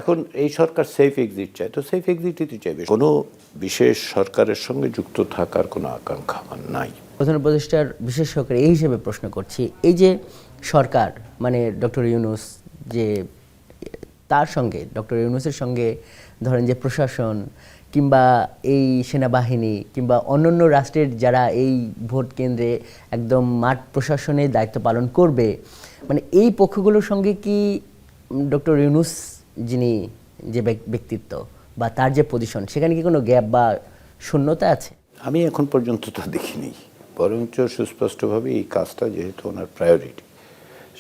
এখন এই সরকার safe exit চায়, তো সেফ এক্সিটই তো চাইবে। কোনো বিশেষ সরকারের সঙ্গে যুক্ত থাকার কোনো আকাঙ্ক্ষা আমার নাই। প্রধান উপদেষ্টার বিশেষ সহকারী এই হিসেবে প্রশ্ন করছি, এই যে সরকার মানে ডক্টর ইউনূস, যে তার সঙ্গে ডক্টর ইউনূসের সঙ্গে ধরেন যে প্রশাসন কিংবা এই সেনাবাহিনী কিংবা অন্যান্য রাষ্ট্রের যারা এই ভোট কেন্দ্রে একদম মাঠ প্রশাসনের দায়িত্ব পালন করবে, মানে এই পক্ষগুলোর সঙ্গে কি ডক্টর ইউনূস যিনি যে ব্যক্তিত্ব বা তার যে পজিশন, সেখানে কি কোনো গ্যাপ বা শূন্যতা আছে? আমি এখন পর্যন্ত তো দেখিনি, বরঞ্চ সুস্পষ্টভাবে এই কাজটা যেহেতু ওনার প্রায়োরিটি,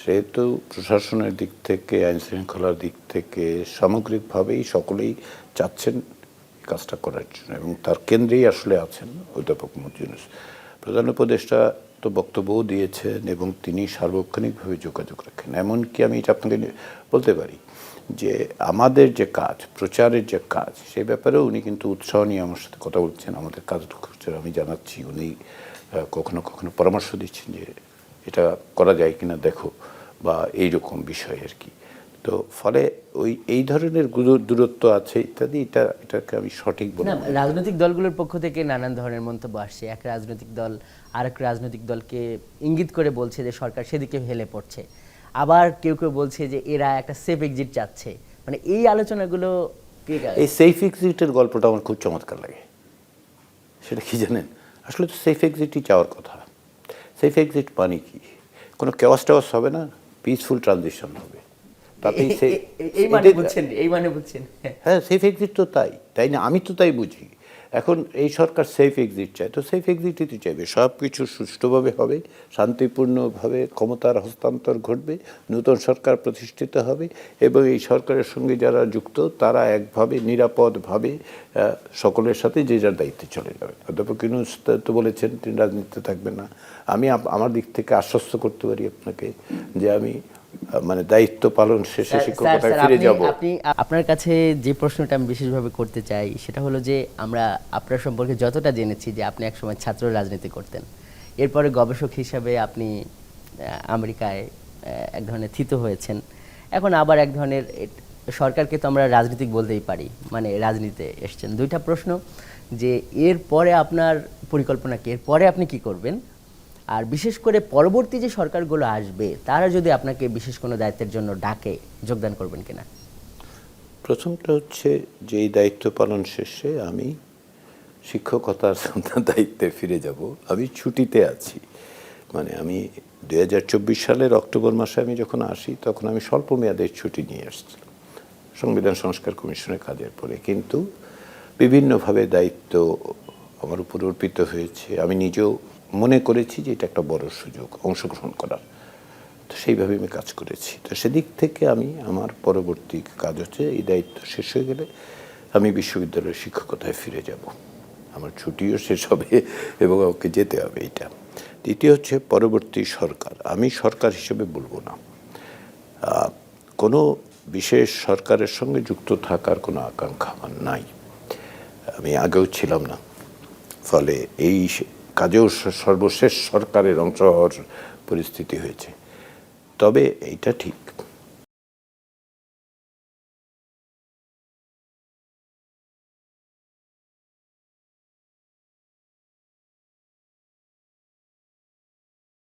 সেহেতু প্রশাসনের দিক থেকে, আইন শৃঙ্খলার দিক থেকে সামগ্রিকভাবেই সকলেই চাচ্ছেন কাজটা করার জন্য, এবং তার কেন্দ্রেই আসলে আছেন অধ্যাপক মোহাম্মদ ইউনূস। প্রধান উপদেষ্টা তো বক্তব্যও দিয়েছেন এবং তিনি সার্বক্ষণিকভাবে যোগাযোগ রাখেন। এমনকি আমি এটা আপনাকে বলতে পারি যে আমাদের যে কাজ, প্রচারের যে কাজ, সেই ব্যাপারেও উনি কিন্তু উৎসাহ নিয়ে আমার সাথে কথা বলছেন। আমাদের কাজ আমি জানাচ্ছি, উনি কখনো কখনো পরামর্শ দিচ্ছেন যে এটা করা যায় কিনা দেখো, বা এইরকম বিষয় আর কি। তো ফলে ওই এই ধরনের দূরত্ব আছে ইত্যাদি, এটাকে আমি সঠিক বলবো না। রাজনৈতিক দলগুলোর পক্ষ থেকে নানান ধরনের মন্তব্য আসছে। এক রাজনৈতিক দল আরেক রাজনৈতিক দলকে ইঙ্গিত করে বলছে যে সরকার সেদিকে হেলে পড়ছে, আবার কেউ কেউ বলছে যে এরা একটা সেফ এক্সিট চাচ্ছে। মানে এই আলোচনাগুলো, এই সেফ এক্সিটের গল্পটা আমার খুব চমৎকার লাগে। সেটা কি জানেন, আসলে তো সেফ এক্সিটই চাওয়ার কথা। সেফ এক্সিট মানে কি? কোনো কেওয়াস টেওয়াস হবে না, পিসফুল ট্রানজিশন হবে। এই মানে বুঝছেন? হ্যাঁ, সেফ এক্সিট তো তাই না? আমি তো তাই বুঝি। এখন এই সরকার সেফ এক্সিট চায়, তো সেফ এক্সিটই তো চাইবে। সব কিছু সুষ্ঠুভাবে হবে, শান্তিপূর্ণভাবে ক্ষমতার হস্তান্তর ঘটবে, নতুন সরকার প্রতিষ্ঠিত হবে, এবং এই সরকারের সঙ্গে যারা যুক্ত তারা একভাবে নিরাপদভাবে সকলের সাথে যে যার দায়িত্বে চলে যাবে। অধ্যাপক ইউনূস তো বলেছেন তিনি রাজনীতিতে থাকবেন না। আমি আমার দিক থেকে আশ্বস্ত করতে পারি আপনাকে যে আমি মানে দায়িত্ব পালন শেষে শিক্ষকতায় ফিরে যাব। আপনি আপনার কাছে যে প্রশ্নটা আমি বিশেষভাবে করতে চাই সেটা হলো যে আমরা আপনার সম্পর্কে যতটা জেনেছি যে আপনি একসময় ছাত্র রাজনীতি করতেন, এরপরে গবেষক হিসাবে আপনি আমেরিকায় এক ধরনের থিত হয়েছেন, এখন আবার এক ধরনের সরকারকে তো আমরা রাজনীতিক বলতেই পারি, মানে রাজনীতিতে এসছেন। দুইটা প্রশ্ন, যে এর পরে আপনার পরিকল্পনা কি, এর পরে আপনি কি করবেন, আর বিশেষ করে পরবর্তী যে সরকারগুলো আসবে তারা যদি আপনাকে বিশেষ কোনো দায়িত্বের জন্য ডাকে, যোগদান করবেন কিনা? প্রথমটা হচ্ছে যে এই দায়িত্ব পালন শেষে আমি শিক্ষকতার দায়িত্বে ফিরে যাব। আমি ছুটিতে আছি, মানে আমি 2024 সালের অক্টোবর মাসে আমি যখন আসি তখন আমি স্বল্প মেয়াদের ছুটি নিয়ে আসছিলাম সংবিধান সংস্কার কমিশনের কাজের পরে, কিন্তু বিভিন্নভাবে দায়িত্ব আমার উপর অর্পিত হয়েছে। আমি নিজেও মনে করেছি যে এটা একটা বড় সুযোগ অংশগ্রহণ করার, তো সেইভাবে আমি কাজ করেছি। তো সেদিক থেকে আমি আমার পরবর্তী কাজ হচ্ছে এই দায়িত্ব শেষ হয়ে গেলে আমি বিশ্ববিদ্যালয়ের শিক্ষকতায় ফিরে যাব। আমার ছুটিও শেষ হবে এবং আমাকে যেতে হবে। এইটা দ্বিতীয় হচ্ছে পরবর্তী সরকার। আমি সরকার হিসেবে বলবো না, কোনো বিশেষ সরকারের সঙ্গে যুক্ত থাকার কোনো আকাঙ্ক্ষা আমার নাই, আমি আগেও ছিলাম না। ফলে এই কাজেও সর্বশেষ সরকারের অংশ হওয়ার পরিস্থিতি হয়েছে। তবে এইটা ঠিক